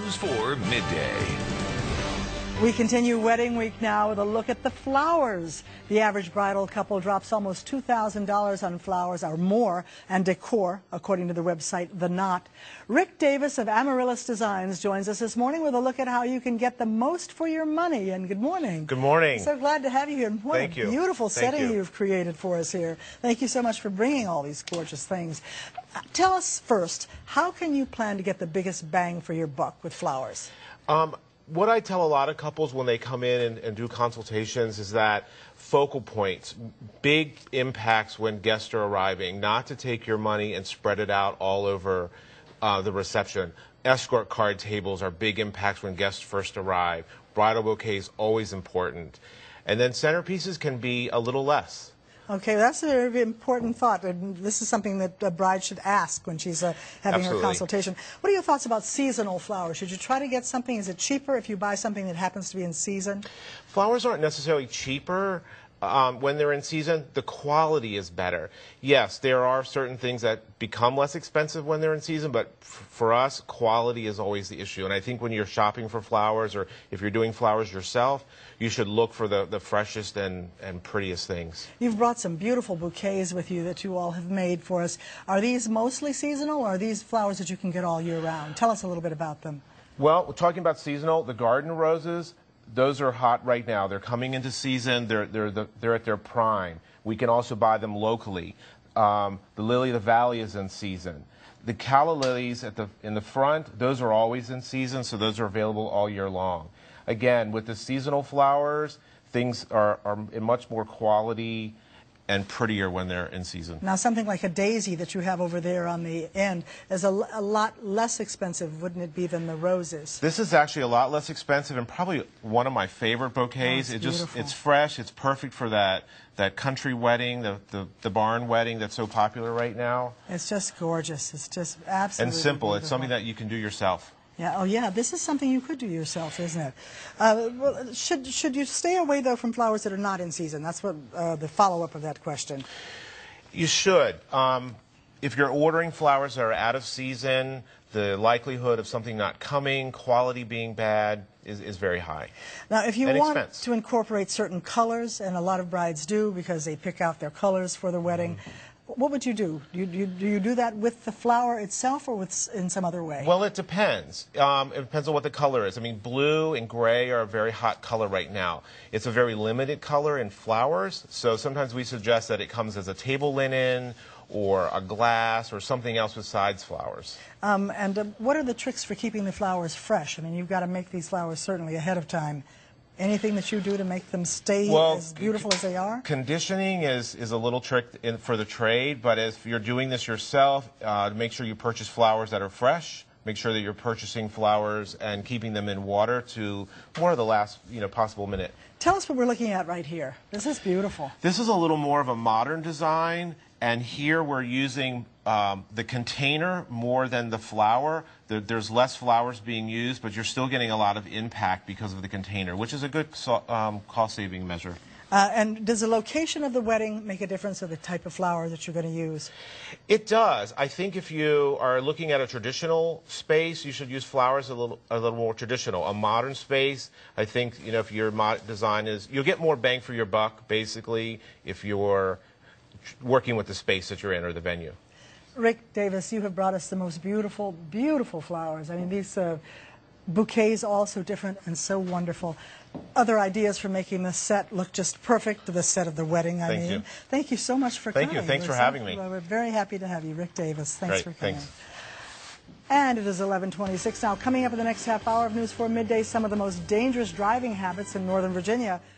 News 4 Midday. We continue wedding week now with a look at the flowers. The average bridal couple drops almost $2,000 on flowers or more and decor, according to the website The Knot. Rick Davis of Amaryllis Designs joins us this morning with a look at how you can get the most for your money. And good morning. Good morning. So glad to have you here. What Thank you. A beautiful Thank setting you. you've created for us here. Thank you so much for bringing all these gorgeous things. Tell us first, how can you plan to get the biggest bang for your buck with flowers? What I tell a lot of couples when they come in and do consultations is that focal points, big impacts when guests are arriving, not to take your money and spread it out all over the reception. Escort card tables are big impacts when guests first arrive. Bridal bouquets, always important. And then centerpieces can be a little less. Okay, that's a very important thought. And this is something that a bride should ask when she's having Absolutely. her consultation. What are your thoughts about seasonal flowers? Should you try to get something? Is it cheaper if you buy something that happens to be in season? Flowers aren't necessarily cheaper when they're in season. The quality is better. Yes, there are certain things that become less expensive when they're in season, but for us, quality is always the issue. And I think when you're shopping for flowers, or if you're doing flowers yourself, you should look for the freshest and prettiest things. You've brought some beautiful bouquets with you that you all have made for us. Are these mostly seasonal, or are these flowers that you can get all year round? Tell us a little bit about them. Well, we're talking about seasonal. The garden roses, those are hot right now. They're coming into season. They're at their prime. We can also buy them locally. The lily of the valley is in season. The calla lilies in the front, those are always in season, so those are available all year long. Again, with the seasonal flowers, things are in much more quality and prettier when they're in season. Now, something like a daisy that you have over there on the end is a lot less expensive, wouldn't it be, than the roses? This is actually a lot less expensive and probably one of my favorite bouquets. Oh, it's fresh, it's perfect for that country wedding, the barn wedding that's so popular right now. It's just gorgeous. It's just absolutely and simple. beautiful. It's something that you can do yourself. Yeah. Oh, yeah. This is something you could do yourself, isn't it? Well, should you stay away, though, from flowers that are not in season? That's what the follow-up of that question. You should. If you're ordering flowers that are out of season, the likelihood of something not coming, quality being bad, is very high. Now, if you and want expense. to incorporate certain colors, and a lot of brides do because they pick out their colors for the wedding, what would you do? Do you do that with the flower itself or in some other way? Well, it depends. It depends on what the color is. I mean, blue and gray are a very hot color right now. It's a very limited color in flowers, so sometimes we suggest that it comes as a table linen or a glass or something else besides flowers. What are the tricks for keeping the flowers fresh? I mean, you've got to make these flowers certainly ahead of time. Anything that you do to make them stay as beautiful as they are? Conditioning is a little trick for the trade, but if you're doing this yourself, make sure you purchase flowers that are fresh. Make sure that you're purchasing flowers and keeping them in water to more of the last possible minute. Tell us what we're looking at right here. This is beautiful. This is a little more of a modern design, and here we're using the container more than the flower. There's less flowers being used, but you're still getting a lot of impact because of the container, which is a good cost-saving measure. And does the location of the wedding make a difference of the type of flower that you're going to use? It does. I think if you are looking at a traditional space, you should use flowers a little more traditional. A modern space, I think, if your design is, you'll get more bang for your buck, basically, if you're working with the space that you're in or the venue. Rick Davis, you have brought us the most beautiful, beautiful flowers. I mean, these bouquets all so different and so wonderful. Other ideas for making this set look just perfect to the set of the wedding, I mean. You. Thank you so much for coming. Thank you. Thanks for having me. We're very happy to have you, Rick Davis. Thanks for coming. Thanks. And it is 11:26 now. Coming up in the next half hour of News 4 Midday, some of the most dangerous driving habits in Northern Virginia.